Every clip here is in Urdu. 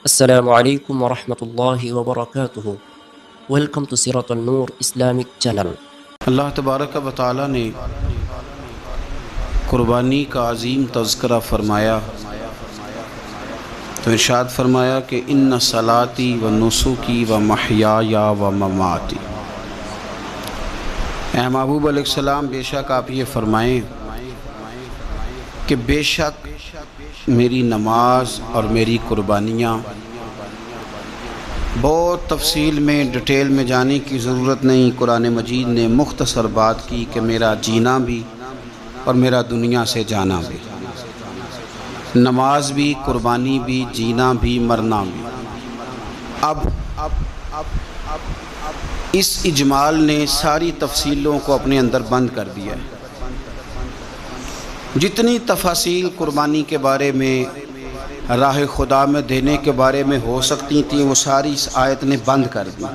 Assalamu alaikum wa rahmatullahi wa barakatuh. Welcome to Sirat al-Nur Islamic channel. اللہ تبارک و تعالیٰ نے قربانی کا عظیم تذکرہ فرمایا تو ارشاد فرمایا کہ ان صلاتی و نسکی و محیایا و مماتی۔ اے محبوب علیہ السلام، بے شک آپ یہ فرمائیں کہ بے شک میری نماز اور میری قربانیاں، بہت تفصیل میں ڈیٹیل میں جانے کی ضرورت نہیں، قرآن مجید نے مختصر بات کی کہ میرا جینا بھی اور میرا دنیا سے جانا بھی، نماز بھی، قربانی بھی، جینا بھی، مرنا بھی۔ اب اس اجمال نے ساری تفصیلوں کو اپنے اندر بند کر دیا ہے۔ جتنی تفاصیل قربانی کے بارے میں، راہ خدا میں دینے کے بارے میں ہو سکتی تھیں، وہ ساری اس آیت نے بند کر دی،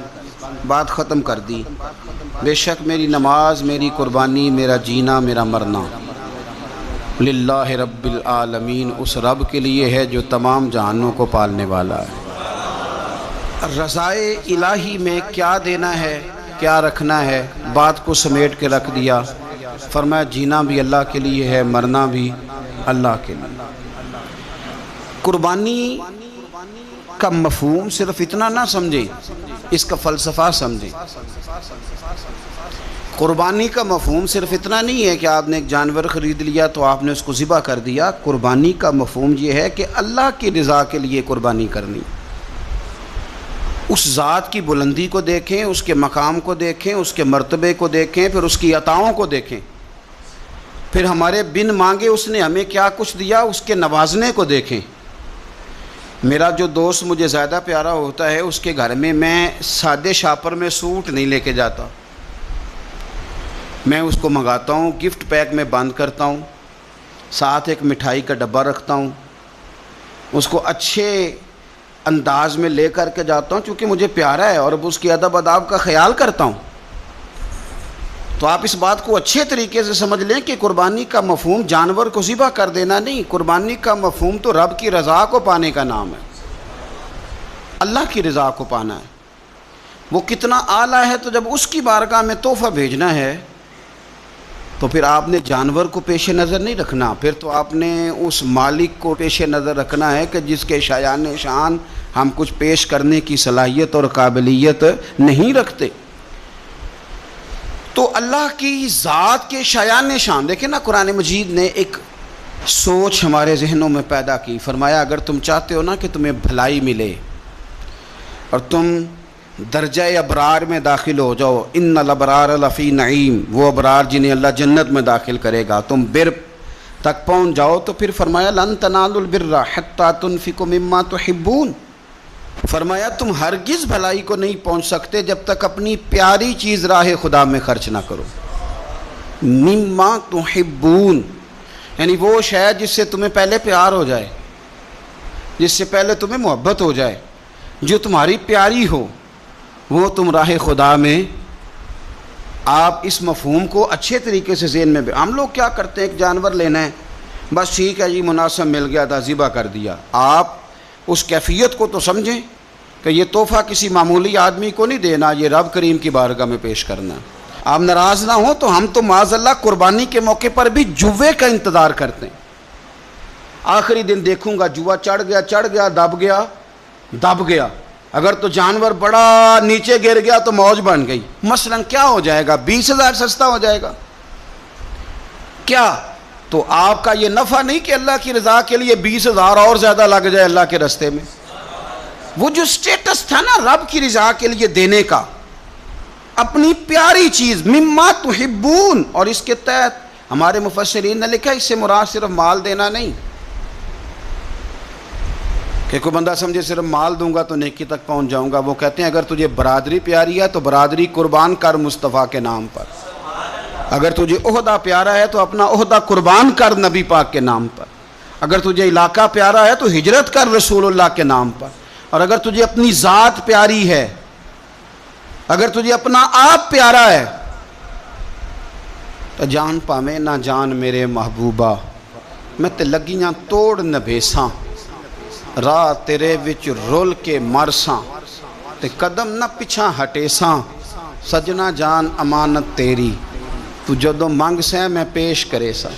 بات ختم کر دی۔ بے شک میری نماز، میری قربانی، میرا جینا، میرا مرنا للہ رب العالمین، اس رب کے لیے ہے جو تمام جہانوں کو پالنے والا ہے۔ رضائے الہی میں کیا دینا ہے، کیا رکھنا ہے، بات کو سمیٹ کے رکھ دیا۔ فرمایا جینا بھی اللہ کے لیے ہے، مرنا بھی اللہ کے لیے۔ قربانی کا مفہوم صرف اتنا نہ سمجھیں، اس کا فلسفہ سمجھیں۔ قربانی کا مفہوم صرف اتنا نہیں ہے کہ آپ نے ایک جانور خرید لیا تو آپ نے اس کو ذبح کر دیا۔ قربانی کا مفہوم یہ ہے کہ اللہ کی رضا کے لیے قربانی کرنی، اس ذات کی بلندی کو دیکھیں، اس کے مقام کو دیکھیں، اس کے مرتبے کو دیکھیں، پھر اس کی عطاؤں کو دیکھیں، پھر ہمارے بن مانگے اس نے ہمیں کیا کچھ دیا، اس کے نوازنے کو دیکھیں۔ میرا جو دوست مجھے زیادہ پیارا ہوتا ہے، اس کے گھر میں میں سادے شاپر میں سوٹ نہیں لے کے جاتا، میں اس کو منگاتا ہوں، گفٹ پیک میں بند کرتا ہوں، ساتھ ایک مٹھائی کا ڈبہ رکھتا ہوں، اس کو اچھے انداز میں لے کر کے جاتا ہوں چونکہ مجھے پیارا ہے اور اب اس کی ادب آداب کا خیال کرتا ہوں۔ تو آپ اس بات کو اچھے طریقے سے سمجھ لیں کہ قربانی کا مفہوم جانور کو ذبح کر دینا نہیں، قربانی کا مفہوم تو رب کی رضا کو پانے کا نام ہے، اللہ کی رضا کو پانا ہے۔ وہ کتنا اعلیٰ ہے، تو جب اس کی بارگاہ میں تحفہ بھیجنا ہے تو پھر آپ نے جانور کو پیش نظر نہیں رکھنا، پھر تو آپ نے اس مالک کو پیش نظر رکھنا ہے کہ جس کے شایان شان ہم کچھ پیش کرنے کی صلاحیت اور قابلیت نہیں رکھتے۔ تو اللہ کی ذات کے شایان شان دیکھیں نا، قرآن مجید نے ایک سوچ ہمارے ذہنوں میں پیدا کی۔ فرمایا اگر تم چاہتے ہو نا کہ تمہیں بھلائی ملے اور تم درجہ ابرار میں داخل ہو جاؤ، ان الابرار لفی نعیم، وہ ابرار جنہیں اللہ جنت میں داخل کرے گا، تم بر تک پہنچ جاؤ، تو پھر فرمایا لن تنالوا البر حتی تنفقوا مما تحبون۔ فرمایا تم ہرگز بھلائی کو نہیں پہنچ سکتے جب تک اپنی پیاری چیز راہ خدا میں خرچ نہ کرو۔ مما تحبون یعنی وہ شے جس سے تمہیں پہلے پیار ہو جائے، جس سے پہلے تمہیں محبت ہو جائے، جو تمہاری پیاری ہو، وہ تم راہ خدا میں۔ آپ اس مفہوم کو اچھے طریقے سے ذہن میں ہم لوگ کیا کرتے ہیں، ایک جانور لینا ہے، بس ٹھیک ہے جی مناسب مل گیا تھا، ذبح کر دیا۔ آپ اس کیفیت کو تو سمجھیں کہ یہ تحفہ کسی معمولی آدمی کو نہیں دینا، یہ رب کریم کی بارگاہ میں پیش کرنا۔ آپ ناراض نہ ہوں تو ہم تو معاذ اللہ قربانی کے موقع پر بھی جوے کا انتظار کرتے ہیں۔ آخری دن دیکھوں گا جوا چڑھ گیا، دب گیا۔ اگر تو جانور بڑا نیچے گر گیا تو موج بن گئی، مثلا کیا ہو جائے گا، 20,000 سستا ہو جائے گا کیا؟ تو آپ کا یہ نفع نہیں کہ اللہ کی رضا کے لیے 20,000 اور زیادہ لگ جائے اللہ کے راستے میں۔ وہ جو سٹیٹس تھا نا رب کی رضا کے لیے دینے کا، اپنی پیاری چیز مما تحبون، اور اس کے تحت ہمارے مفسرین نے لکھا اس سے مراد صرف مال دینا نہیں کہ کوئی بندہ سمجھے صرف مال دوں گا تو نیکی تک پہنچ جاؤں گا۔ وہ کہتے ہیں اگر تجھے برادری پیاری ہے تو برادری قربان کر مصطفیٰ کے نام پر، اگر تجھے عہدہ پیارا ہے تو اپنا عہدہ قربان کر نبی پاک کے نام پر، اگر تجھے علاقہ پیارا ہے تو ہجرت کر رسول اللہ کے نام پر، اور اگر تجھے اپنی ذات پیاری ہے، اگر تجھے اپنا آپ پیارا ہے تو جان پاویں نہ جان میرے محبوبہ، میں تے لگیاں توڑ نبھیساں، راہ تیرے وچ رول کے مرساں تے قدم نہ پچھا ہٹے ساں سجنا جان امانت تیری تو جدو منگ سے میں پیش کرے سا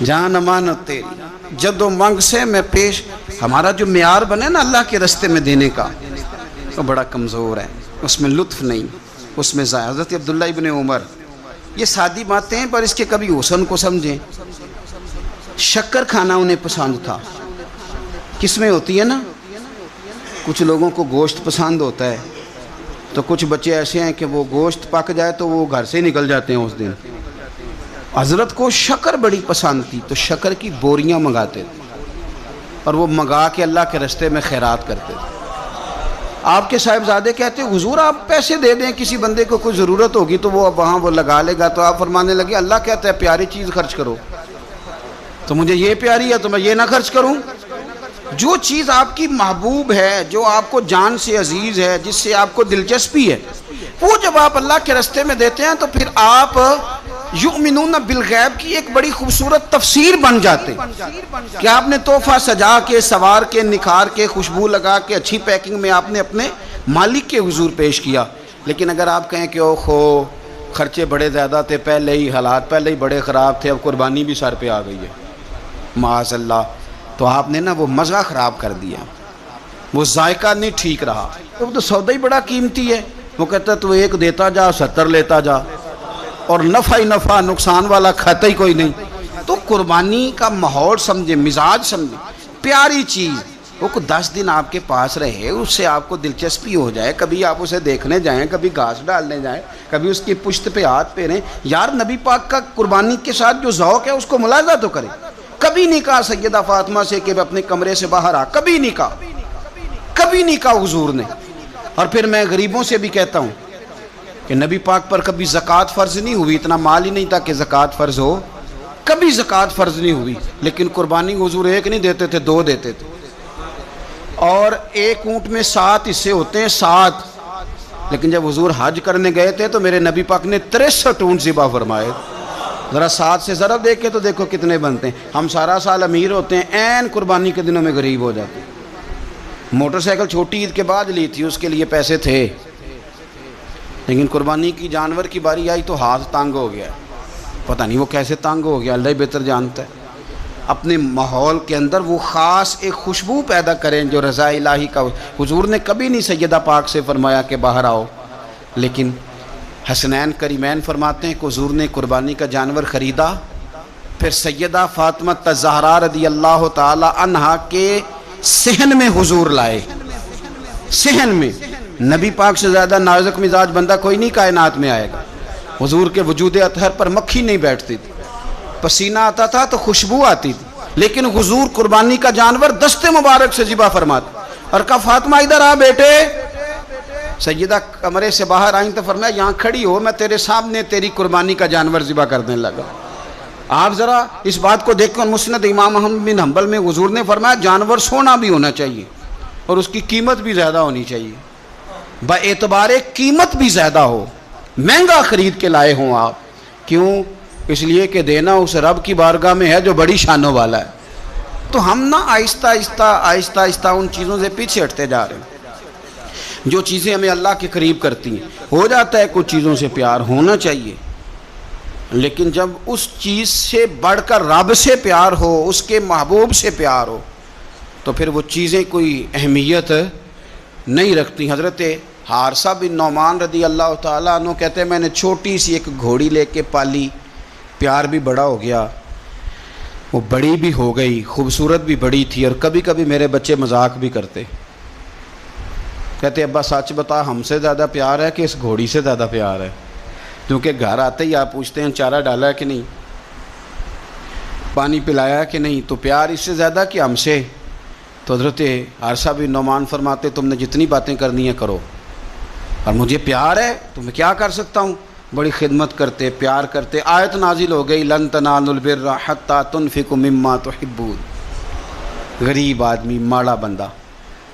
جان امانت تیری جدو منگ سے میں پیش. ہمارا جو معیار بنے نا اللہ کے رستے میں دینے کا وہ بڑا کمزور ہے, اس میں لطف نہیں, اس میں حضرت عبداللہ ابن عمر, یہ سادی باتیں ہیں پر اس کے کبھی حسن کو سمجھیں. شکر کھانا انہیں پسند تھا. کس میں ہوتی ہے نا, کچھ لوگوں کو گوشت پسند ہوتا ہے تو کچھ بچے ایسے ہیں کہ وہ گوشت پک جائے تو وہ گھر سے نکل جاتے ہیں اس دن. حضرت کو شکر بڑی پسند تھی تو شکر کی بوریاں منگاتے تھے اور وہ منگا کے اللہ کے رستے میں خیرات کرتے تھے. آپ کے صاحبزادے کہتے ہیں حضور آپ پیسے دے دیں, کسی بندے کو کوئی ضرورت ہوگی تو وہ وہاں وہ لگا لے گا. تو آپ فرمانے لگے اللہ کہتا ہے پیاری چیز خرچ کرو, تو مجھے یہ پیاری ہے تو میں یہ نہ خرچ کروں. جو چیز آپ کی محبوب ہے, جو آپ کو جان سے عزیز ہے, جس سے آپ کو دلچسپی ہے, وہ جب آپ اللہ کے رستے میں دیتے ہیں تو پھر آپ یؤمنون بالغیب کی ایک بڑی خوبصورت تفسیر بن جاتے ہیں کہ آپ نے تحفہ سجا کے, سوار کے, نکھار کے, خوشبو لگا کے, اچھی پیکنگ میں آپ نے اپنے مالک کے حضور پیش کیا. لیکن اگر آپ کہیں کہ اوہو خرچے بڑے زیادہ تھے, پہلے ہی حالات پہلے ہی بڑے خراب تھے, اب قربانی بھی سر پہ آ گئی ہے معاذ اللہ, تو آپ نے نا وہ مزہ خراب کر دیا, وہ ذائقہ نہیں ٹھیک رہا. وہ تو سودا ہی بڑا قیمتی ہے. وہ کہتا ہے تو ایک دیتا جا 70 لیتا جا, اور نفع ہی نفع, نقصان والا کھاتا ہی کوئی نہیں. تو قربانی کا ماحول سمجھے, مزاج سمجھے, پیاری چیز وہ کو 10 دن آپ کے پاس رہے, اس سے آپ کو دلچسپی ہو جائے, کبھی آپ اسے دیکھنے جائیں, کبھی گھاس ڈالنے جائیں, کبھی اس کی پشت پہ ہاتھ پھیریں. یار نبی پاک کا قربانی کے ساتھ جو ذوق ہے اس کو ملاحظہ تو کریں. کبھی نہیں کہا سیدہ فاطمہ سے کہ اپنے کمرے سے باہر آ, کبھی نہیں کہا, کبھی نہیں کہا حضور نے. اور پھر میں غریبوں سے بھی کہتا ہوں کہ نبی پاک پر کبھی زکوٰۃ فرض نہیں ہوئی, اتنا مال ہی نہیں تھا کہ زکوٰۃ فرض ہو, کبھی زکوٰۃ فرض نہیں ہوئی. لیکن قربانی حضور ایک نہیں دیتے تھے, 2 دیتے تھے. اور ایک اونٹ میں 7 حصے ہوتے ہیں, 7. لیکن جب حضور حج کرنے گئے تھے تو میرے نبی پاک نے 63 اونٹ ذبح فرمائے. ذرا 7 سے ضرب دیکھے تو دیکھو کتنے بنتے ہیں. ہم سارا سال امیر ہوتے ہیں, عین قربانی کے دنوں میں غریب ہو جاتے ہیں. موٹر سائیکل چھوٹی عید کے بعد لی تھی, اس کے لیے پیسے تھے, لیکن قربانی کی جانور کی باری آئی تو ہاتھ تانگ ہو گیا. پتہ نہیں وہ کیسے تانگ ہو گیا, اللہ ہی بہتر جانتا ہے. اپنے ماحول کے اندر وہ خاص ایک خوشبو پیدا کریں جو رضا الہی کا. حضور نے کبھی نہیں سیدہ پاک سے فرمایا کہ باہر آؤ, لیکن حسنین کریمین فرماتے ہیں کہ حضور نے قربانی کا جانور خریدا, پھر سیدہ فاطمہ الزہرا رضی اللہ تعالی عنہا کے صحن میں حضور لائے. صحن میں نبی پاک سے زیادہ نازک مزاج بندہ کوئی نہیں کائنات میں آئے گا. حضور کے وجود اطہر پر مکھی نہیں بیٹھتی تھی, پسینہ آتا تھا تو خوشبو آتی تھی, لیکن حضور قربانی کا جانور دست مبارک سے ذبح فرماتے. اور کہا فاطمہ ادھر آ بیٹے. سیدہ کمرے سے باہر آئیں تو فرمایا یہاں کھڑی ہو, میں تیرے سامنے تیری قربانی کا جانور ذبح کرنے لگا. آپ ذرا اس بات کو دیکھیں, مسند امام احمد بن حنبل میں حضور نے فرمایا جانور سونا بھی ہونا چاہیے اور اس کی قیمت بھی زیادہ ہونی چاہیے, با اعتبار قیمت بھی زیادہ ہو, مہنگا خرید کے لائے ہوں آپ. کیوں؟ اس لیے کہ دینا اس رب کی بارگاہ میں ہے جو بڑی شانوں والا ہے. تو ہم نا آہستہ آہستہ ان چیزوں سے پیچھے ہٹتے جا رہے ہیں جو چیزیں ہمیں اللہ کے قریب کرتی ہیں. ہو جاتا ہے کچھ چیزوں سے پیار ہونا چاہیے, لیکن جب اس چیز سے بڑھ کر رب سے پیار ہو, اس کے محبوب سے پیار ہو, تو پھر وہ چیزیں کوئی اہمیت نہیں رکھتی. حضرت حارثہ بن نعمان رضی اللہ تعالیٰ عنہ کہتے ہیں میں نے چھوٹی سی ایک گھوڑی لے کے پالی, پیار بھی بڑا ہو گیا, وہ بڑی بھی ہو گئی, خوبصورت بھی بڑی تھی, اور کبھی کبھی میرے بچے مذاق بھی کرتے. کہتے ابا سچ بتا ہم سے زیادہ پیار ہے کہ اس گھوڑی سے زیادہ پیار ہے؟ کیونکہ گھر آتے ہی آپ پوچھتے ہیں چارہ ڈالا ہے کہ نہیں, پانی پلایا ہے کہ نہیں, تو پیار اس سے زیادہ کہ ہم سے. تو حضرت حارثہ بن نعمان فرماتے تم نے جتنی باتیں کرنی ہیں کرو, اور مجھے پیار ہے تو میں کیا کر سکتا ہوں. بڑی خدمت کرتے, پیار کرتے. آیت نازل ہو گئی لن تنالوا البر حتی تنفقوا مما تحبون. غریب آدمی, ماڑا بندہ,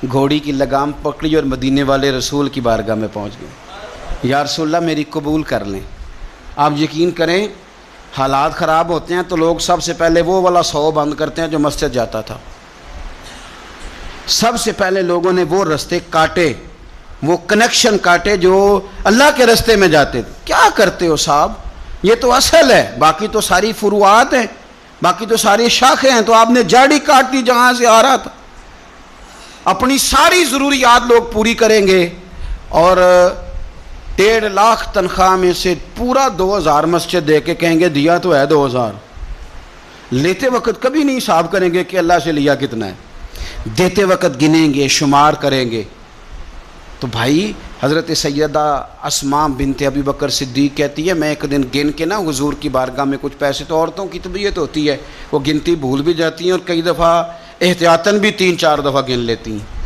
گھوڑی کی لگام پکڑی اور مدینے والے رسول کی بارگاہ میں پہنچ گئے. یا رسول اللہ میری قبول کر لیں. آپ یقین کریں حالات خراب ہوتے ہیں تو لوگ سب سے پہلے وہ والا 100 بند کرتے ہیں جو مسجد جاتا تھا. سب سے پہلے لوگوں نے وہ رستے کاٹے، وہ کنیکشن کاٹے جو اللہ کے رستے میں جاتے تھے۔ کیا کرتے ہو صاحب، یہ تو اصل ہے، باقی تو ساری فروعات ہیں، باقی تو ساری شاخیں ہیں، تو آپ نے جاڑی کاٹ دی جہاں سے آ رہا تھا۔ اپنی ساری ضروریات لوگ پوری کریں گے اور 1.5 لاکھ تنخواہ میں سے پورا 2000 مسجد دے کے کہیں گے دیا تو ہے 2000، لیتے وقت کبھی نہیں حساب کریں گے کہ اللہ سے لیا کتنا ہے، دیتے وقت گنیں گے، شمار کریں گے۔ تو بھائی حضرت سیدہ اسماء بنت ابی بکر صدیق کہتی ہے میں ایک دن گن کے نا حضور کی بارگاہ میں کچھ پیسے، تو عورتوں کی طبیعت ہوتی ہے وہ گنتی بھول بھی جاتی ہیں اور کئی دفعہ احتیاطاً بھی 3-4 دفعہ گن لیتی ہیں۔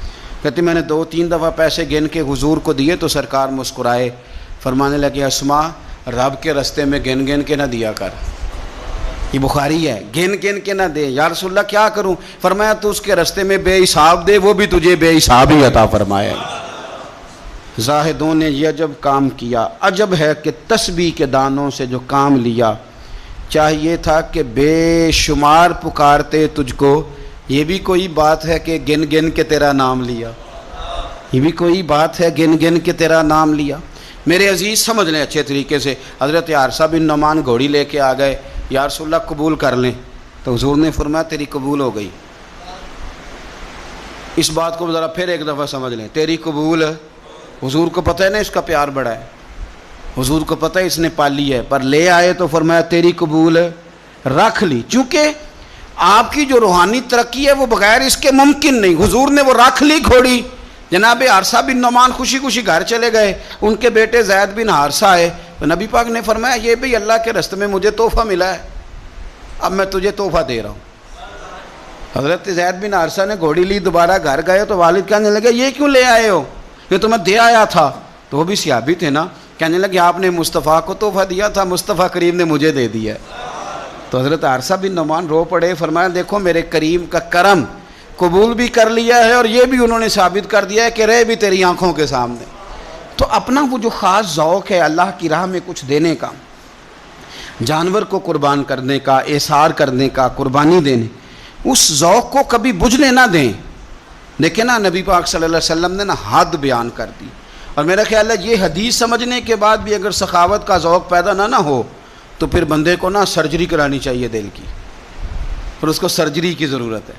کہتی میں نے 2-3 دفعہ پیسے گن کے حضور کو دیے تو سرکار مسکرائے، فرمانے لگے اسماء رب کے رستے میں گن گن کے نہ دیا کر، یہ بخاری ہے، گن گن کے نہ دے۔ یا رسول اللہ کیا کروں؟ فرمایا تو اس کے رستے میں بے حساب دے، وہ بھی تجھے بے حساب ہی عطا فرمائے گا۔ زاہدوں نے یہ عجب کام کیا، عجب ہے کہ تسبیح کے دانوں سے جو کام لیا، چاہیے تھا کہ بے شمار پکارتے تجھ کو، یہ بھی کوئی بات ہے کہ گن گن کے تیرا نام لیا، یہ بھی کوئی بات ہے گن گن کے تیرا نام لیا۔ میرے عزیز سمجھ لیں اچھے طریقے سے، حضرت عارصہ بن نعمان گھوڑی لے کے آ گئے، یا رسول اللہ قبول کر لیں، تو حضور نے فرمایا تیری قبول ہو گئی۔ اس بات کو ذرا پھر ایک دفعہ سمجھ لیں، تیری قبول، حضور کو پتہ ہے نا اس کا پیار بڑا ہے، حضور کو پتہ ہے اس نے پالی ہے، پر لے آئے تو فرمایا تیری قبول رکھ لی، چونکہ آپ کی جو روحانی ترقی ہے وہ بغیر اس کے ممکن نہیں۔ حضور نے وہ رکھ لی گھوڑی، جناب عارصہ بن نعمان خوشی خوشی گھر چلے گئے، ان کے بیٹے زید بن حارثہ آئے، تو نبی پاک نے فرمایا یہ بھی اللہ کے رستے میں مجھے تحفہ ملا ہے، اب میں تجھے تحفہ دے رہا ہوں۔ حضرت زید بن حارثہ نے گھوڑی لی، دوبارہ گھر گئے تو والد کہنے لگے یہ کیوں لے آئے ہو؟ یہ تو میں دے آیا تھا، تو وہ بھی صحابی تھے نا، کہنے لگے آپ نے مصطفیٰ کو تحفہ دیا تھا، مصطفیٰ کریم نے مجھے دے دیا۔ تو حضرت عارصہ بن نعمان رو پڑے، فرمایا دیکھو میرے کریم کا کرم، قبول بھی کر لیا ہے اور یہ بھی انہوں نے ثابت کر دیا ہے کہ رہے بھی تیری آنکھوں کے سامنے۔ تو اپنا وہ جو خاص ذوق ہے اللہ کی راہ میں کچھ دینے کا، جانور کو قربان کرنے کا، احسار کرنے کا، قربانی دینے، اس ذوق کو کبھی بجھنے نہ دیں۔ دیکھیں نا نبی پاک صلی اللہ علیہ وسلم نے نا حد بیان کر دی، اور میرا خیال ہے یہ حدیث سمجھنے کے بعد بھی اگر سخاوت کا ذوق پیدا نہ ہو تو پھر بندے کو نا سرجری کرانی چاہیے دل کی، پھر اس کو سرجری کی ضرورت ہے۔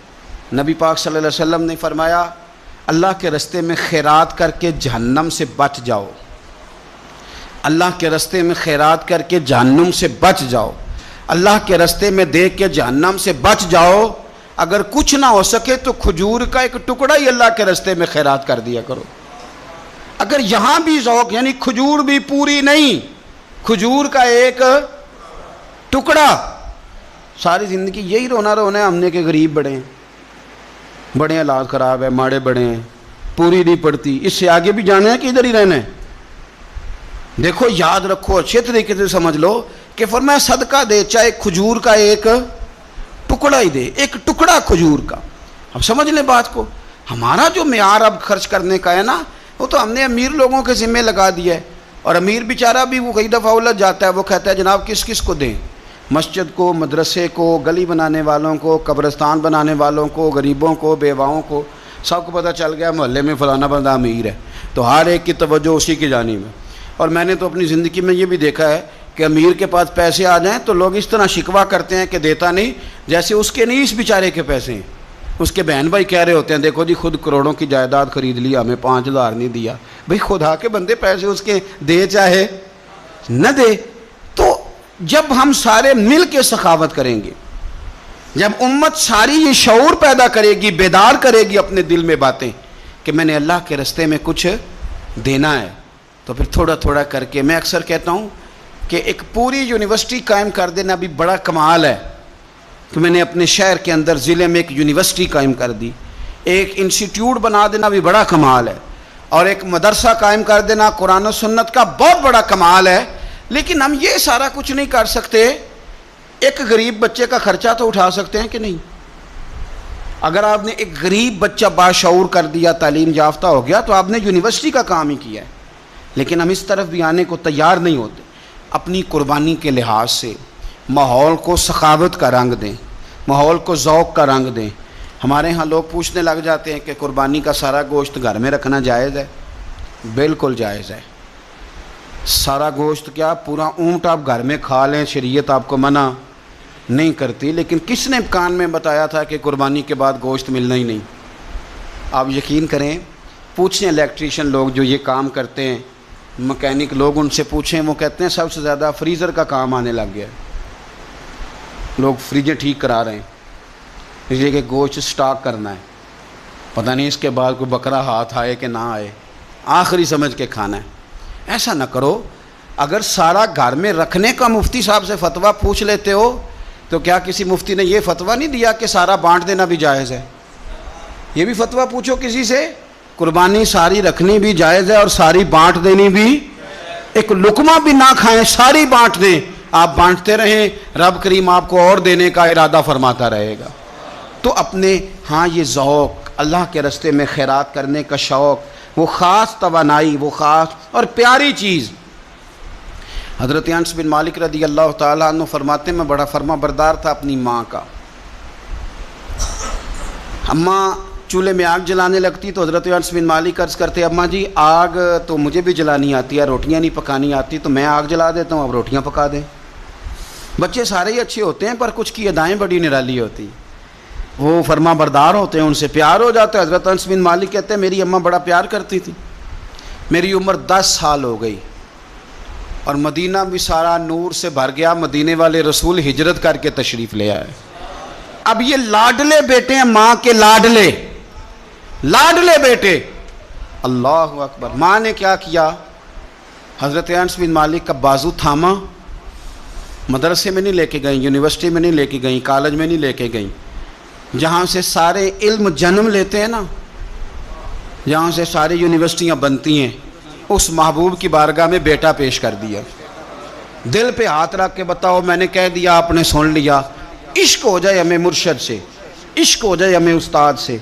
نبی پاک صلی اللہ علیہ وسلم نے فرمایا اللہ کے رستے میں خیرات کر کے جہنم سے بچ جاؤ، اللہ کے رستے میں خیرات کر کے جہنم سے بچ جاؤ، اللہ کے رستے میں دے کے جہنم سے بچ جاؤ۔ اگر کچھ نہ ہو سکے تو کھجور کا ایک ٹکڑا ہی اللہ کے رستے میں خیرات کر دیا کرو۔ اگر یہاں بھی ذوق، یعنی کھجور بھی پوری نہیں، کھجور کا ایک ٹکڑا، ساری زندگی یہی رونا رونا ہے ہم نے کہ غریب بڑے ہیں، بڑے حالات خراب ہے، ماڑے بڑے ہیں، پوری نہیں پڑتی، اس سے آگے بھی جانا ہے کہ ادھر ہی رہنا ہے؟ دیکھو یاد رکھو، اچھے طریقے سے سمجھ لو کہ فرمایا صدقہ دے، چاہے کھجور کا ایک ٹکڑا ہی دے، ایک ٹکڑا کھجور کا۔ اب سمجھ لیں بات کو، ہمارا جو معیار اب خرچ کرنے کا ہے نا، وہ تو ہم نے امیر لوگوں کے ذمہ لگا دیا ہے، اور امیر بیچارہ بھی وہ کئی دفعہ الجھ جاتا ہے، وہ کہتا ہے جناب کس کس کو دیں، مسجد کو، مدرسے کو، گلی بنانے والوں کو، قبرستان بنانے والوں کو، غریبوں کو، بیواؤں کو، سب کو پتہ چل گیا محلے میں فلانا بندہ امیر ہے، تو ہر ایک کی توجہ اسی کی جانب ہے۔ اور میں نے تو اپنی زندگی میں یہ بھی دیکھا ہے کہ امیر کے پاس پیسے آ جائیں تو لوگ اس طرح شکوہ کرتے ہیں کہ دیتا نہیں، جیسے اس کے نہیں اس بیچارے کے پیسے ہیں۔ اس کے بہن بھائی کہہ رہے ہوتے ہیں دیکھو جی خود کروڑوں کی جائیداد خرید لی، ہمیں 5000 نہیں دیا۔ بھئی خدا کے بندے پیسے اس کے دے چاہے نہ دے۔ تو جب ہم سارے مل کے سخاوت کریں گے، جب امت ساری یہ شعور پیدا کرے گی، بیدار کرے گی اپنے دل میں باتیں کہ میں نے اللہ کے رستے میں کچھ دینا ہے، تو پھر تھوڑا تھوڑا کر کے، میں اکثر کہتا ہوں کہ ایک پوری یونیورسٹی قائم کر دینا بھی بڑا کمال ہے کہ میں نے اپنے شہر کے اندر ضلع میں ایک یونیورسٹی قائم کر دی، ایک انسٹیٹیوٹ بنا دینا بھی بڑا کمال ہے، اور ایک مدرسہ قائم کر دینا قرآن و سنت کا بہت بڑا کمال ہے۔ لیکن ہم یہ سارا کچھ نہیں کر سکتے، ایک غریب بچے کا خرچہ تو اٹھا سکتے ہیں کہ نہیں؟ اگر آپ نے ایک غریب بچہ باشعور کر دیا، تعلیم یافتہ ہو گیا، تو آپ نے یونیورسٹی کا کام ہی کیا ہے۔ لیکن ہم اس طرف بھی آنے کو تیار نہیں ہوتے۔ اپنی قربانی کے لحاظ سے ماحول کو سخاوت کا رنگ دیں، ماحول کو ذوق کا رنگ دیں، ہمارے ہاں لوگ پوچھنے لگ جاتے ہیں کہ قربانی کا سارا گوشت گھر میں رکھنا جائز ہے؟ بالکل جائز ہے. سارا گوشت کیا پورا اونٹ آپ گھر میں کھا لیں، شریعت آپ کو منع نہیں کرتی، لیکن کس نے کان میں بتایا تھا کہ قربانی کے بعد گوشت ملنا ہی نہیں؟ آپ یقین کریں، پوچھیں الیکٹریشین لوگ جو یہ کام کرتے ہیں، مکینک لوگ، ان سے پوچھیں، وہ کہتے ہیں سب سے زیادہ فریزر کا کام آنے لگ گیا ہے. لوگ فریجیں ٹھیک کرا رہے ہیں اس لیے کہ گوشت سٹاک کرنا ہے، پتہ نہیں اس کے بعد کوئی بکرا ہاتھ آئے کہ نہ آئے، آخری سمجھ کے کھانا ہے. ایسا نہ کرو. اگر سارا گھر میں رکھنے کا مفتی صاحب سے فتویٰ پوچھ لیتے ہو تو کیا کسی مفتی نے یہ فتویٰ نہیں دیا کہ سارا بانٹ دینا بھی جائز ہے؟ یہ بھی فتویٰ پوچھو کسی سے، قربانی ساری رکھنی بھی جائز ہے اور ساری بانٹ دینی بھی، ایک لقمہ بھی نہ کھائیں، ساری بانٹ دیں. آپ بانٹتے رہیں، رب کریم آپ کو اور دینے کا ارادہ فرماتا رہے گا. تو اپنے ہاں یہ ذوق، اللہ کے راستے میں خیرات کرنے کا شوق، وہ خاص توانائی، وہ خاص اور پیاری چیز. حضرت انس بن مالک رضی اللہ تعالیٰ عنہ فرماتے ہیں میں بڑا فرما بردار تھا اپنی ماں کا. اماں چولہے میں آگ جلانے لگتی تو حضرت انس بن مالک عرض کرتے اماں جی آگ تو مجھے بھی جلانی آتی ہے، روٹیاں نہیں پکانی آتی، تو میں آگ جلا دیتا ہوں، اب روٹیاں پکا دیں. بچے سارے ہی اچھے ہوتے ہیں پر کچھ کی ادائیں بڑی نرالی ہوتی، وہ فرما بردار ہوتے ہیں، ان سے پیار ہو جاتا ہے. حضرت انس بن مالک کہتے ہیں میری اماں بڑا پیار کرتی تھی. میری عمر 10 سال ہو گئی اور مدینہ بھی سارا نور سے بھر گیا. مدینے والے رسول ہجرت کر کے تشریف لے آئے. اب یہ لاڈلے بیٹے ہیں، ماں کے لاڈلے بیٹے. اللہ اکبر. ماں نے کیا کیا؟ حضرت انس بن مالک کا بازو تھاما، مدرسے میں نہیں لے کے گئیں، یونیورسٹی میں نہیں لے کے گئیں، کالج میں نہیں لے کے گئیں، جہاں سے سارے علم جنم لیتے ہیں نا، جہاں سے ساری یونیورسٹیاں بنتی ہیں، اس محبوب کی بارگاہ میں بیٹا پیش کر دیا. دل پہ ہاتھ رکھ کے بتاؤ میں نے کہہ دیا، آپ نے سن لیا. عشق ہو جائے ہمیں مرشد سے، عشق ہو جائے ہمیں استاد سے.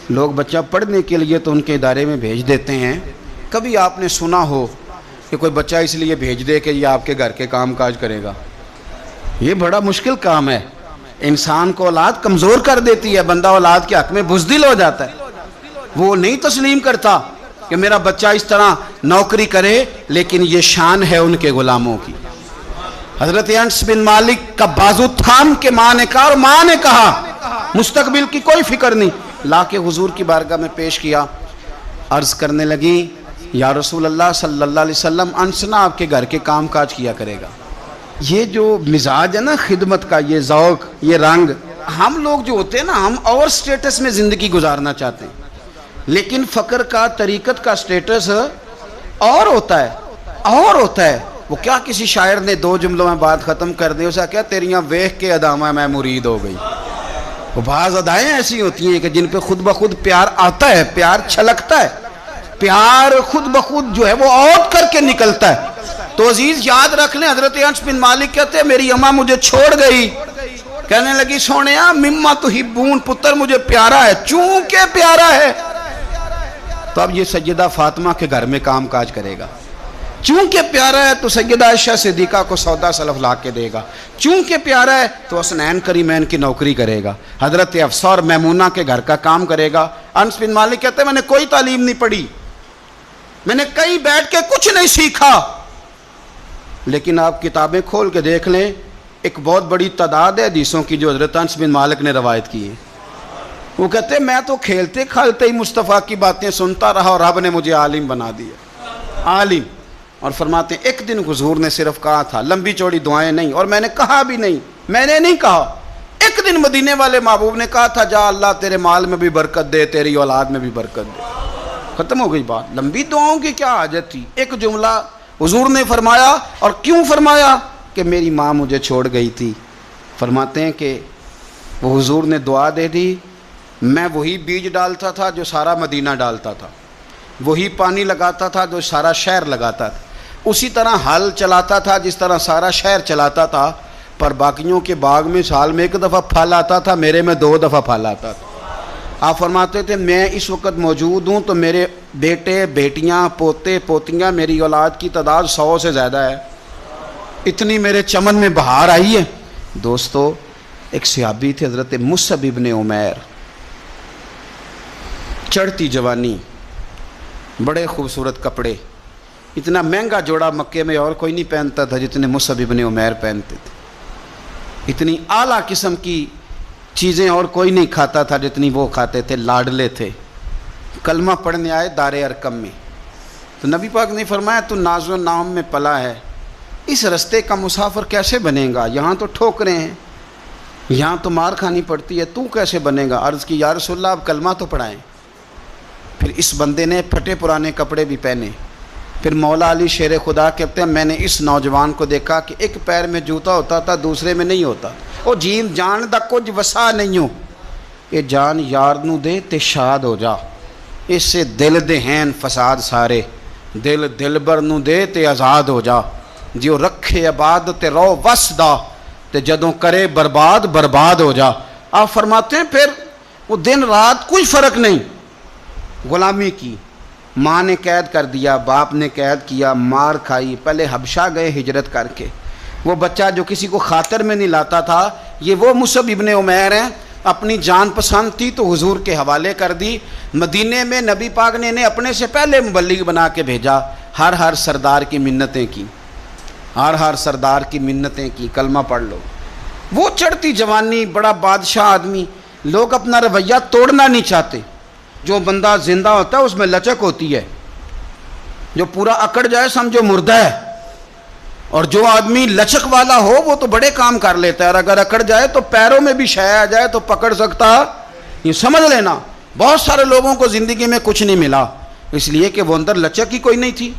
لوگ بچہ پڑھنے کے لیے تو ان کے ادارے میں بھیج دیتے ہیں. کبھی آپ نے سنا ہو کہ کوئی بچہ اس لیے بھیج دے کہ یہ آپ کے گھر کے کام کاج کرے گا؟ یہ بڑا مشکل کام ہے. انسان کو اولاد کمزور کر دیتی ہے، بندہ اولاد کے حق میں بزدل ہو جاتا ہے. وہ نہیں تسلیم کرتا کہ میرا بچہ اس طرح نوکری کرے، لیکن یہ شان ہے ان کے غلاموں کی. حضرت انس بن مالک کا بازو تھام کے ماں نے کہا، اور ماں نے کہا مستقبل کی کوئی فکر نہیں، لا کے حضور کی بارگاہ میں پیش کیا. عرض کرنے لگی یا رسول اللہ صلی اللہ علیہ وسلم، انس نہ آپ کے گھر کے کام کاج کیا کرے گا. یہ جو مزاج ہے نا خدمت کا، یہ ذوق، یہ رنگ، ہم لوگ جو ہوتے ہیں نا، ہم اور سٹیٹس میں زندگی گزارنا چاہتے ہیں، لیکن فقر کا، طریقت کا سٹیٹس اور ہوتا ہے. وہ کیا کسی شاعر نے 2 جملوں میں بات ختم کر دی، اسے کیا تیریاں ویخ کے ادامہ میں مرید ہو گئی. وہ بعض ادائیں ایسی ہوتی ہیں کہ جن پہ خود بخود پیار آتا ہے، پیار چھلکتا ہے، پیار خود بخود جو ہے وہ اوت کر کے نکلتا ہے. تو عزیز یاد رکھ لیں، حضرت انس بن مالک کہتے ہیں میری اماں مجھے چھوڑ گئی، کہنے لگی سونیا مما تحبون، پتر مجھے پیارا ہے، چونکہ پیارا ہے تو اب یہ سیدہ فاطمہ کے گھر میں کام کاج کرے گا. چونکہ پیارا ہے تو سیدہ عائشہ صدیقہ کو سودا سلف لا کے دے گا. چونکہ پیارا ہے تو حسنین کریمین کی نوکری کرے گا. حضرت حفصہ اور میمونہ کے گھر کا کام کرے گا. انس بن مالک کہتے ہیں میں نے کوئی تعلیم نہیں پڑھی، میں نے کہیں بیٹھ کے کچھ نہیں سیکھا، لیکن آپ کتابیں کھول کے دیکھ لیں، ایک بہت بڑی تعداد ہے حدیثوں کی جو حضرت انس بن مالک نے روایت کی ہے. وہ کہتے ہیں میں تو کھیلتے کھالتے ہی مصطفیٰ کی باتیں سنتا رہا اور رب نے مجھے عالم بنا دیا. عالم. اور فرماتے ہیں ایک دن حضور نے صرف کہا تھا، لمبی چوڑی دعائیں نہیں، اور میں نے کہا بھی نہیں، میں نے نہیں کہا. ایک دن مدینے والے محبوب نے کہا تھا جا اللہ تیرے مال میں بھی برکت دے، تیری اولاد میں بھی برکت دے. ختم ہو گئی بات. لمبی دعاؤں کی کیا حاجت تھی؟ ایک جملہ حضور نے فرمایا. اور کیوں فرمایا؟ کہ میری ماں مجھے چھوڑ گئی تھی. فرماتے ہیں کہ وہ حضور نے دعا دے دی، میں وہی بیج ڈالتا تھا جو سارا مدینہ ڈالتا تھا، وہی پانی لگاتا تھا جو سارا شہر لگاتا تھا، اسی طرح ہل چلاتا تھا جس طرح سارا شہر چلاتا تھا. پر باقیوں کے باغ میں سال میں 1 دفعہ پھل آتا تھا، میرے میں 2 دفعہ پھل آتا تھا. آپ فرماتے تھے میں اس وقت موجود ہوں تو میرے بیٹے بیٹیاں پوتے پوتیاں، میری اولاد کی تعداد 100 سے زیادہ ہے. اتنی میرے چمن میں بہار آئی ہے. دوستو ایک صحابی تھے حضرت مصعب ابن عمیر، چڑھتی جوانی، بڑے خوبصورت کپڑے، اتنا مہنگا جوڑا مکے میں اور کوئی نہیں پہنتا تھا جتنے مصعب ابن عمیر پہنتے تھے، اتنی اعلیٰ قسم کی چیزیں اور کوئی نہیں کھاتا تھا جتنی وہ کھاتے تھے، لاڈلے تھے۔ کلمہ پڑھنے آئے دار ارقم میں، تو نبی پاک نے فرمایا تو ناز و نام میں پلا ہے، اس رستے کا مسافر کیسے بنے گا؟ یہاں تو ٹھوکریں ہیں، یہاں تو مار کھانی پڑتی ہے، تو کیسے بنے گا؟ عرض کی یا رسول اللہ آپ کلمہ تو پڑھائیں۔ پھر اس بندے نے پھٹے پرانے کپڑے بھی پہنے۔ پھر مولا علی شیر خدا کہتے ہیں میں نے اس نوجوان کو دیکھا کہ ایک پیر میں جوتا ہوتا تھا دوسرے میں نہیں ہوتا۔ او جیم جان دا کچھ وسا نہیں ہو، یہ جان یار نو دے تے شاد ہو جا، اس سے دل دے ہیں فساد سارے، دل دلبر نو دے تے آزاد ہو جا، جیو رکھے عباد تے رو وس دا تے جدوں کرے برباد برباد ہو جا۔ آپ فرماتے ہیں پھر وہ دن رات کوئی فرق نہیں، غلامی کی، ماں نے قید کر دیا، باپ نے قید کیا، مار کھائی، پہلے حبشہ گئے ہجرت کر کے، وہ بچہ جو کسی کو خاطر میں نہیں لاتا تھا، یہ وہ مصعب ابن عمیر ہیں، اپنی جان پسند تھی تو حضور کے حوالے کر دی۔ مدینے میں نبی پاک نے انہیں اپنے سے پہلے مبلغ بنا کے بھیجا، ہر سردار کی منتیں کی، ہر سردار کی منتیں کی، کلمہ پڑھ لو۔ وہ چڑھتی جوانی، بڑا بادشاہ آدمی، لوگ اپنا رویہ توڑنا نہیں چاہتے۔ جو بندہ زندہ ہوتا ہے اس میں لچک ہوتی ہے، جو پورا اکڑ جائے سمجھو مردہ ہے، اور جو آدمی لچک والا ہو وہ تو بڑے کام کر لیتا ہے، اور اگر اکڑ جائے تو پیروں میں بھی شے آ جائے تو پکڑ سکتا، یہ سمجھ لینا۔ بہت سارے لوگوں کو زندگی میں کچھ نہیں ملا اس لیے کہ وہ اندر لچک ہی کوئی نہیں تھی،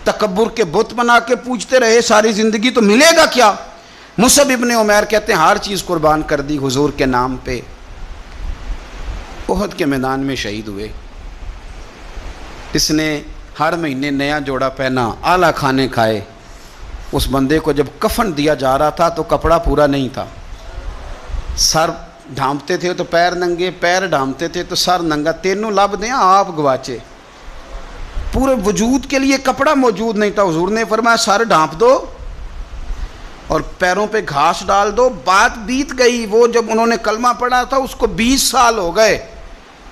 تکبر کے بت بنا کے پوجتے رہے ساری زندگی، تو ملے گا کیا؟ مصعب ابن عمیر کہتے ہیں ہر چیز قربان کر دی حضور کے نام پہ، احد کے میدان میں شہید ہوئے۔ اس نے ہر مہینے نیا جوڑا پہنا، اعلیٰ کھانے کھائے۔ اس بندے کو جب کفن دیا جا رہا تھا تو کپڑا پورا نہیں تھا، سر ڈھانپتے تھے تو پیر ننگے، پیر ڈھانپتے تھے تو سر ننگا، تینوں لب دیں آپ گواچے، پورے وجود کے لیے کپڑا موجود نہیں تھا۔ حضور نے فرمایا سر ڈھانپ دو اور پیروں پہ گھاس ڈال دو، بات بیت گئی۔ وہ جب انہوں نے کلمہ پڑھا تھا اس کو 20 سال ہو گئے،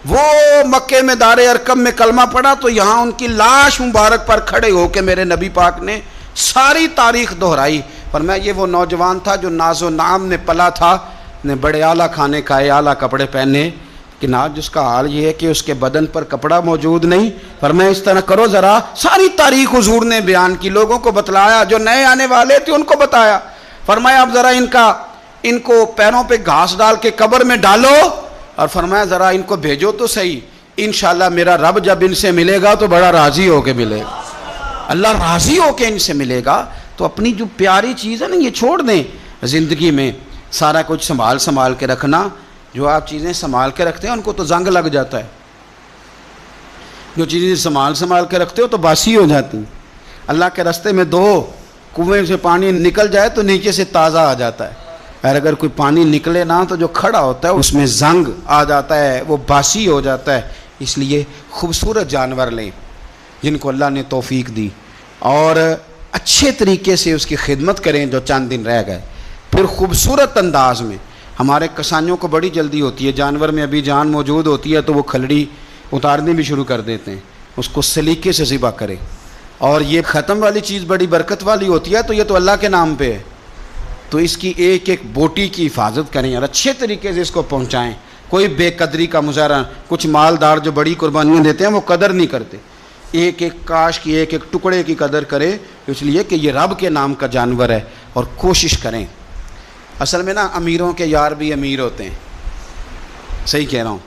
وہ مکے میں دار ارقم میں کلمہ پڑھا تو یہاں ان کی لاش مبارک پر کھڑے ہو کے میرے نبی پاک نے ساری تاریخ دہرائی۔ فرمایا یہ وہ نوجوان تھا جو ناز و نام میں پلا تھا، نے بڑے اعلیٰ کھانے کھائے، اعلیٰ کپڑے پہنے، کہ آج جس کا حال یہ ہے کہ اس کے بدن پر کپڑا موجود نہیں۔ فرمایا اس طرح کرو ذرا، ساری تاریخ حضور نے بیان کی، لوگوں کو بتلایا، جو نئے آنے والے تھے ان کو بتایا۔ فرمایا اب ذرا ان کو پیروں پہ گھاس ڈال کے قبر میں ڈالو، اور فرمایا ذرا ان کو بھیجو تو صحیح، انشاءاللہ میرا رب جب ان سے ملے گا تو بڑا راضی ہو کے ملے گا، اللہ راضی ہو کے ان سے ملے گا۔ تو اپنی جو پیاری چیز ہے نا یہ چھوڑ دیں، زندگی میں سارا کچھ سنبھال کے رکھنا۔ جو آپ چیزیں سنبھال کے رکھتے ہیں ان کو تو زنگ لگ جاتا ہے، جو چیزیں سنبھال کے رکھتے ہو تو باسی ہو جاتی ہیں۔ اللہ کے راستے میں دو کنویں سے پانی نکل جائے تو نیچے سے تازہ آ جاتا ہے، اور اگر کوئی پانی نکلے نہ تو جو کھڑا ہوتا ہے اس میں زنگ آ جاتا ہے، وہ باسی ہو جاتا ہے۔ اس لیے خوبصورت جانور لیں جن کو اللہ نے توفیق دی، اور اچھے طریقے سے اس کی خدمت کریں جو چند دن رہ گئے۔ پھر خوبصورت انداز میں، ہمارے کسانیوں کو بڑی جلدی ہوتی ہے، جانور میں ابھی جان موجود ہوتی ہے تو وہ کھلڑی اتارنے بھی شروع کر دیتے ہیں، اس کو سلیقے سے ذبح کریں۔ اور یہ ختم والی چیز بڑی برکت والی ہوتی ہے تو یہ تو اللہ کے نام پہ ہے، تو اس کی ایک ایک بوٹی کی حفاظت کریں اور اچھے طریقے سے اس کو پہنچائیں۔ کوئی بے قدری کا مظاہرہ، کچھ مالدار جو بڑی قربانیاں دیتے ہیں وہ قدر نہیں کرتے، ایک ایک کاش کی ایک ایک ٹکڑے کی قدر کرے، اس لیے کہ یہ رب کے نام کا جانور ہے، اور کوشش کریں۔ اصل میں نا امیروں کے یار بھی امیر ہوتے ہیں، صحیح کہہ رہا ہوں،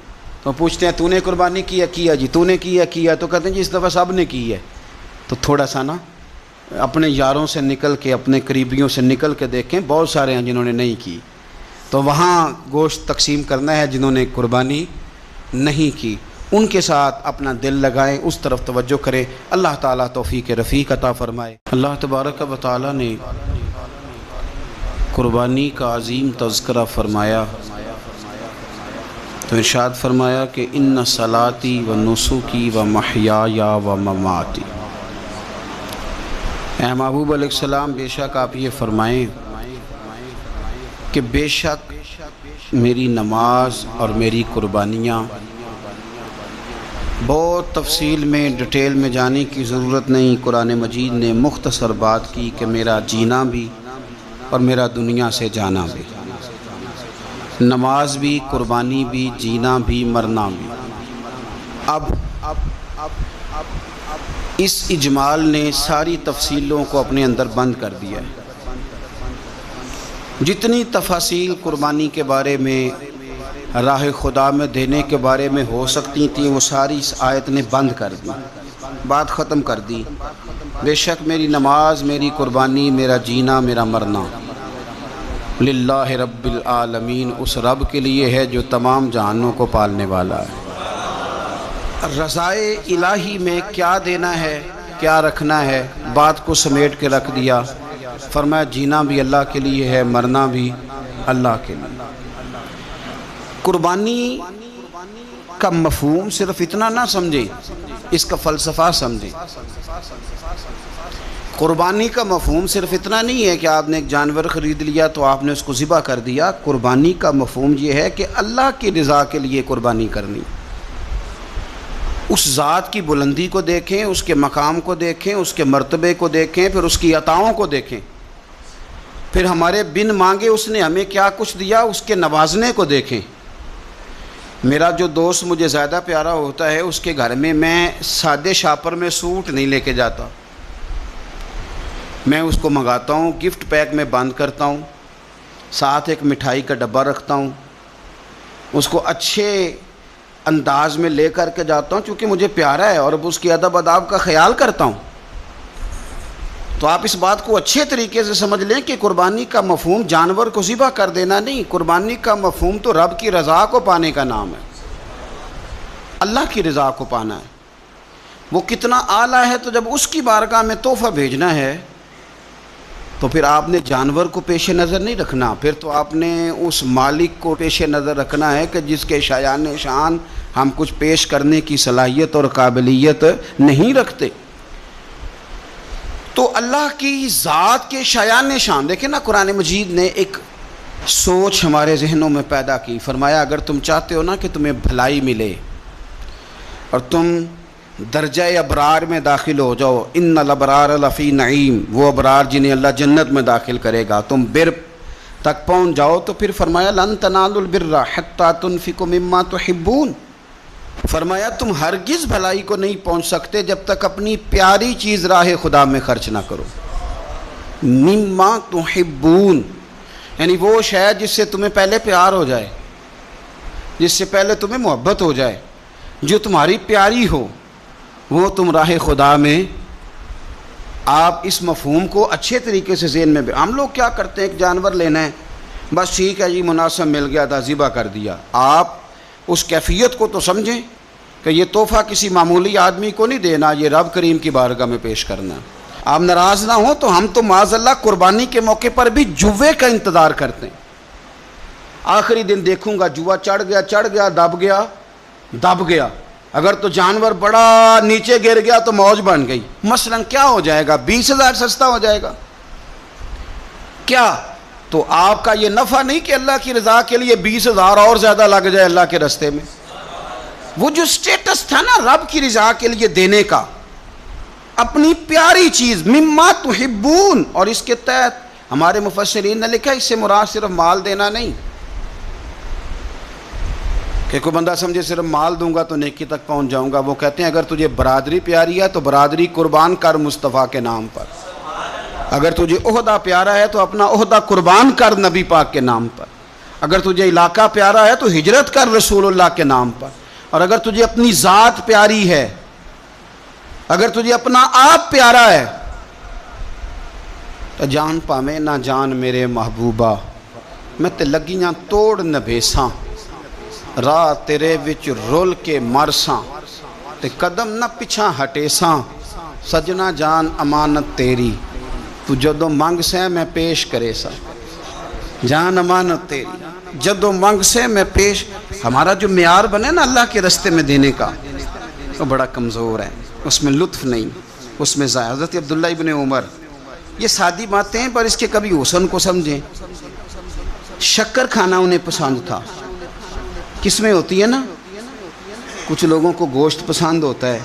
تو پوچھتے ہیں تو نے قربانی کیا جی، تو نے کیا تو کہتے ہیں جی اس دفعہ سب نے کی ہے۔ تو تھوڑا سا نا اپنے یاروں سے نکل کے، اپنے قریبیوں سے نکل کے دیکھیں، بہت سارے ہیں جنہوں نے نہیں کی، تو وہاں گوشت تقسیم کرنا ہے جنہوں نے قربانی نہیں کی، ان کے ساتھ اپنا دل لگائیں، اس طرف توجہ کریں۔ اللہ تعالیٰ توفیق رفیق عطا فرمائے۔ اللہ تبارک و تعالیٰ نے قربانی کا عظیم تذکرہ فرمایا تو ارشاد فرمایا کہ ان صلاتی و نسکی و محیای و مماتی، اے محبوب علیہ السلام بے شک آپ یہ فرمائیں کہ بے شک میری نماز اور میری قربانیاں بہت تفصیل میں ڈیٹیل میں جانے کی ضرورت نہیں، قرآن مجید نے مختصر بات کی کہ میرا جینا بھی اور میرا دنیا سے جانا بھی، نماز بھی، قربانی بھی، جینا بھی، مرنا بھی۔ اب اس اجمال نے ساری تفصیلوں کو اپنے اندر بند کر دیا ہے۔ جتنی تفاصیل قربانی کے بارے میں، راہ خدا میں دینے کے بارے میں ہو سکتی تھیں، وہ ساری اس آیت نے بند کر دی، بات ختم کر دی۔ بے شک میری نماز، میری قربانی، میرا جینا، میرا مرنا للہ رب العالمین، اس رب کے لیے ہے جو تمام جہانوں کو پالنے والا ہے۔ رضائے الہی میں کیا دینا ہے، کیا رکھنا ہے، بات کو سمیٹ کے رکھ دیا۔ فرمایا جینا بھی اللہ کے لیے ہے، مرنا بھی اللہ کے لیے۔ قربانی کا مفہوم صرف اتنا نہ سمجھیں، اس کا فلسفہ سمجھیں۔ قربانی کا مفہوم صرف اتنا نہیں ہے کہ آپ نے ایک جانور خرید لیا تو آپ نے اس کو ذبح کر دیا۔ قربانی کا مفہوم یہ ہے کہ اللہ کی رضا کے لیے قربانی کرنی، اس ذات کی بلندی کو دیکھیں، اس کے مقام کو دیکھیں، اس کے مرتبے کو دیکھیں، پھر اس کی عطاؤں کو دیکھیں، پھر ہمارے بن مانگے اس نے ہمیں کیا کچھ دیا، اس کے نوازنے کو دیکھیں۔ میرا جو دوست مجھے زیادہ پیارا ہوتا ہے، اس کے گھر میں میں سادے شاپر میں سوٹ نہیں لے کے جاتا، میں اس کو منگاتا ہوں، گفٹ پیک میں بند کرتا ہوں، ساتھ ایک مٹھائی کا ڈبہ رکھتا ہوں، اس کو اچھے انداز میں لے کر کے جاتا ہوں چونکہ مجھے پیارا ہے اور اب اس کی ادب آداب کا خیال کرتا ہوں۔ تو آپ اس بات کو اچھے طریقے سے سمجھ لیں کہ قربانی کا مفہوم جانور کو ذبح کر دینا نہیں، قربانی کا مفہوم تو رب کی رضا کو پانے کا نام ہے، اللہ کی رضا کو پانا ہے۔ وہ کتنا اعلیٰ ہے، تو جب اس کی بارگاہ میں تحفہ بھیجنا ہے تو پھر آپ نے جانور کو پیش نظر نہیں رکھنا، پھر تو آپ نے اس مالک کو پیش نظر رکھنا ہے کہ جس کے شایان شان ہم کچھ پیش کرنے کی صلاحیت اور قابلیت نہیں رکھتے۔ تو اللہ کی ذات کے شایان شان دیکھیں نا، قرآن مجید نے ایک سوچ ہمارے ذہنوں میں پیدا کی۔ فرمایا اگر تم چاہتے ہو نا کہ تمہیں بھلائی ملے اور تم درجہ ابرار میں داخل ہو جاؤ، ان الابرار لفی نعیم، وہ ابرار جنہیں اللہ جنت میں داخل کرے گا، تم بر تک پہنچ جاؤ، تو پھر فرمایا لن تنالوا البر حتی تنفقوا مما تحبون۔ فرمایا تم ہرگز بھلائی کو نہیں پہنچ سکتے جب تک اپنی پیاری چیز راہ خدا میں خرچ نہ کرو۔ مما تحبون یعنی وہ شے جس سے تمہیں پہلے پیار ہو جائے، جس سے پہلے تمہیں محبت ہو جائے، جو تمہاری پیاری ہو، وہ تم راہ خدا میں۔ آپ اس مفہوم کو اچھے طریقے سے ذہن میں ہم لوگ کیا کرتے ہیں، ایک جانور لینا ہے، بس ٹھیک ہے جی مناسب مل گیا تھا، ذبح کر دیا۔ آپ اس کیفیت کو تو سمجھیں کہ یہ تحفہ کسی معمولی آدمی کو نہیں دینا، یہ رب کریم کی بارگاہ میں پیش کرنا۔ آپ ناراض نہ ہوں تو ہم تو معاذ اللہ قربانی کے موقع پر بھی جوے کا انتظار کرتے ہیں۔ آخری دن دیکھوں گا جوا چڑھ گیا، دب گیا۔ اگر تو جانور بڑا نیچے گر گیا تو موج بن گئی، مثلا کیا ہو جائے گا، 20,000 سستا ہو جائے گا کیا؟ تو آپ کا یہ نفع نہیں کہ اللہ کی رضا کے لیے 20,000 اور زیادہ لگ جائے اللہ کے راستے میں۔ وہ جو سٹیٹس تھا نا رب کی رضا کے لیے دینے کا، اپنی پیاری چیز مما تحبون، اور اس کے تحت ہمارے مفسرین نے لکھا اس سے مراد صرف مال دینا نہیں کہ کوئی بندہ سمجھے صرف مال دوں گا تو نیکی تک پہنچ جاؤں گا۔ وہ کہتے ہیں اگر تجھے برادری پیاری ہے تو برادری قربان کر مصطفیٰ کے نام پر، اگر تجھے عہدہ پیارا ہے تو اپنا عہدہ قربان کر نبی پاک کے نام پر، اگر تجھے علاقہ پیارا ہے تو ہجرت کر رسول اللہ کے نام پر، اور اگر تجھے اپنی ذات پیاری ہے، اگر تجھے اپنا آپ پیارا ہے تو جان پاویں نہ جان میرے محبوبہ، میں تے لگیاں توڑ نبھیساں، راہ تیرے وچ رول کے مرساں، تے قدم نہ پچھاں ہٹیساں، سجنا جان امانت تیری، تو جدو منگ سے میں پیش کرے سا، جان امانت تیری جدو منگ سے میں پیش۔ ہمارا جو معیار بنے نا اللہ کے راستے میں دینے کا، وہ بڑا کمزور ہے، اس میں لطف نہیں، اس میں حضرت عبداللہ ابن عمر، یہ سادی باتیں ہیں پر اس کے کبھی حسن کو سمجھیں۔ شکر کھانا انہیں پسند تھا، کس میں ہوتی ہے نا، کچھ لوگوں کو گوشت پسند ہوتا ہے،